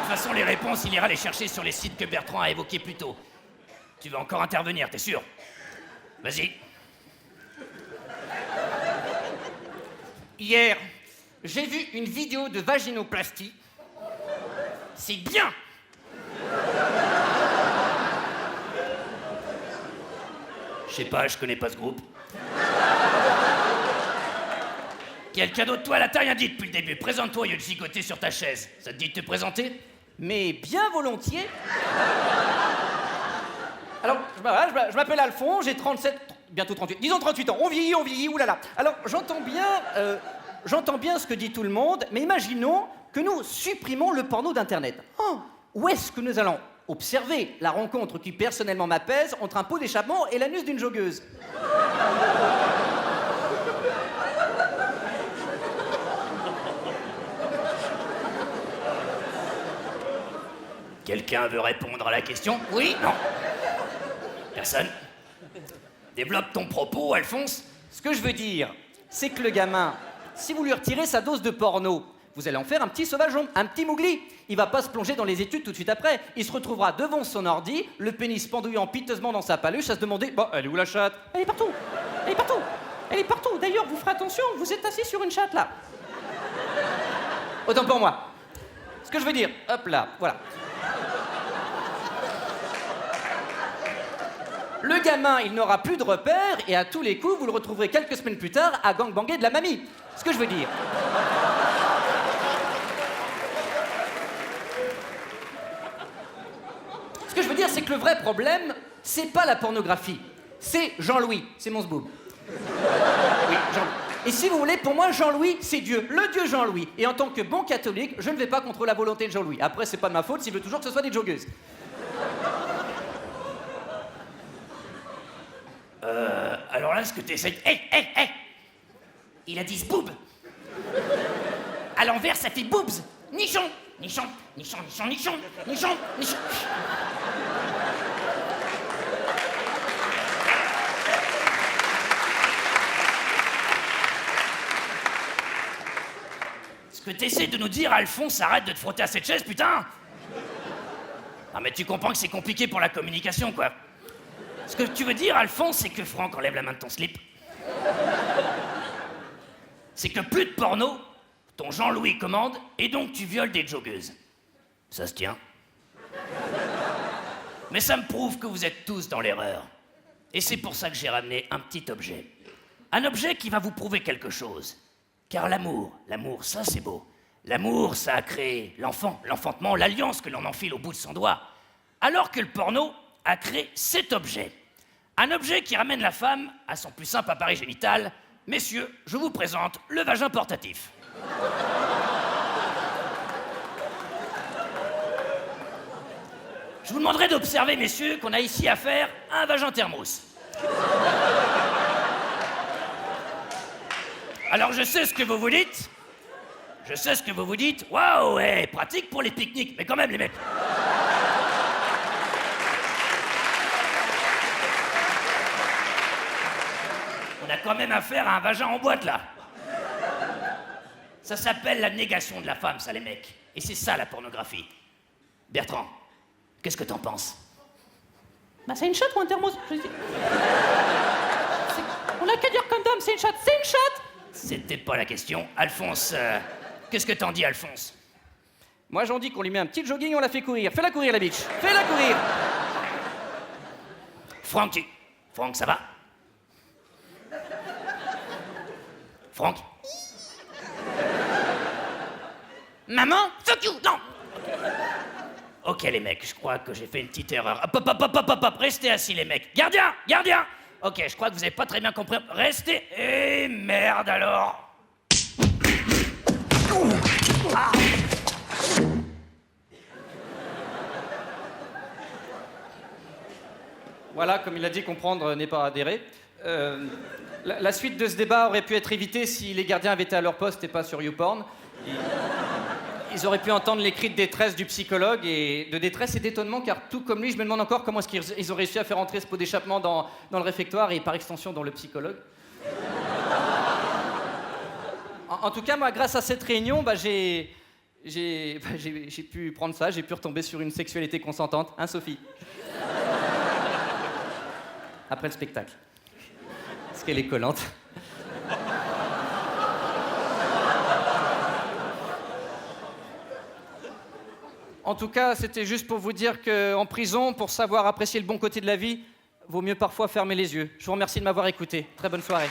façon, les réponses, il ira les chercher sur les sites que Bertrand a évoqués plus tôt. Tu veux encore intervenir, t'es sûr? Vas-y. Hier, j'ai vu une vidéo de vaginoplastie. C'est bien. Je sais pas, je connais pas ce groupe. Quelqu'un d'autre, toi, là, t'as rien dit depuis le début. Présente-toi au lieu de gigoter sur ta chaise. Ça te dit de te présenter? Mais bien volontiers. Alors, je m'appelle Alphonse, j'ai 37, bientôt 38, disons 38 ans. On vieillit, oulala. Alors, j'entends bien ce que dit tout le monde, mais imaginons que nous supprimons le porno d'Internet. Oh, où est-ce que nous allons observer la rencontre qui personnellement m'apaise entre un pot d'échappement et l'anus d'une joggeuse? Quelqu'un veut répondre à la question? Oui? Non? Personne? Développe ton propos, Alphonse. Ce que je veux dire, c'est que le gamin, si vous lui retirez sa dose de porno, vous allez en faire un petit sauvageon, un petit mougli. Il va pas se plonger dans les études tout de suite après. Il se retrouvera devant son ordi, le pénis pendouillant piteusement dans sa paluche, à se demander « Bah, elle est où la chatte ?»« Elle est partout. Elle est partout. Elle est partout. D'ailleurs, vous ferez attention, vous êtes assis sur une chatte, là. » Autant pour moi. Ce que je veux dire, hop là, voilà. Le gamin, il n'aura plus de repères et à tous les coups, vous le retrouverez quelques semaines plus tard à gangbanger de la mamie. Ce que je veux dire. Ce que je veux dire, c'est que le vrai problème, c'est pas la pornographie. C'est Jean-Louis, c'est mon zboob. Oui, Jean-Louis. Et si vous voulez, pour moi, Jean-Louis, c'est Dieu, le Dieu Jean-Louis. Et en tant que bon catholique, je ne vais pas contre la volonté de Jean-Louis. Après, c'est pas de ma faute s'il veut toujours que ce soit des joggeuses. Alors là, ce que tu essayes... Hé! Il a dit zboob. À l'envers, ça fait boobs. Nichon. Nichon. Ce que t'essaies de nous dire, Alphonse, arrête de te frotter à cette chaise, putain. Ah, mais tu comprends que c'est compliqué pour la communication, quoi. Ce que tu veux dire, Alphonse, c'est que Franck enlève la main de ton slip. C'est que plus de porno, ton Jean-Louis commande, et donc tu violes des joggeuses. Ça se tient. Mais ça me prouve que vous êtes tous dans l'erreur. Et c'est pour ça que j'ai ramené un petit objet. Un objet qui va vous prouver quelque chose. Car l'amour, ça c'est beau. L'amour, ça a créé l'enfant, l'enfantement, l'alliance que l'on enfile au bout de son doigt. Alors que le porno a créé cet objet. Un objet qui ramène la femme à son plus simple appareil génital. Messieurs, je vous présente le vagin portatif. Je vous demanderai d'observer, messieurs, qu'on a ici affaire à un vagin thermos. Alors je sais ce que vous vous dites. Waouh, ouais, pratique pour les pique-niques. Mais quand même, les mecs. On a quand même affaire à un vagin en boîte, là. Ça s'appelle la négation de la femme, ça, les mecs. Et c'est ça, la pornographie. Bertrand, qu'est-ce que t'en penses? Bah, c'est une chatte ou un thermos? On n'a qu'à dire comme d'homme, c'est une chatte, c'est une chatte! C'était pas la question. Alphonse, qu'est-ce que t'en dis, Alphonse? Moi, j'en dis qu'on lui met un petit jogging, on la fait courir. Fais-la courir, la bitch. Fais-la courir. Franck, ça va? Franck? Maman? Fuck you! Non! Ok, les mecs, je crois que j'ai fait une petite erreur. Hop, restez assis, les mecs. Gardien! Ok, je crois que vous avez pas très bien compris. Restez... Eh, merde, alors! Ah. Voilà, comme il a dit, comprendre n'est pas adhérer. La suite de ce débat aurait pu être évitée si les gardiens avaient été à leur poste et pas sur YouPorn. Ils auraient pu entendre les cris de détresse du psychologue, et de détresse et d'étonnement, car tout comme lui, je me demande encore comment est-ce qu'ils ont réussi à faire entrer ce pot d'échappement dans le réfectoire et par extension dans le psychologue. En tout cas, moi, grâce à cette réunion, j'ai j'ai pu prendre ça, j'ai pu retomber sur une sexualité consentante. Hein, Sophie? Après le spectacle. Parce qu'elle est collante. En tout cas, c'était juste pour vous dire qu'en prison, pour savoir apprécier le bon côté de la vie, vaut mieux parfois fermer les yeux. Je vous remercie de m'avoir écouté. Très bonne soirée.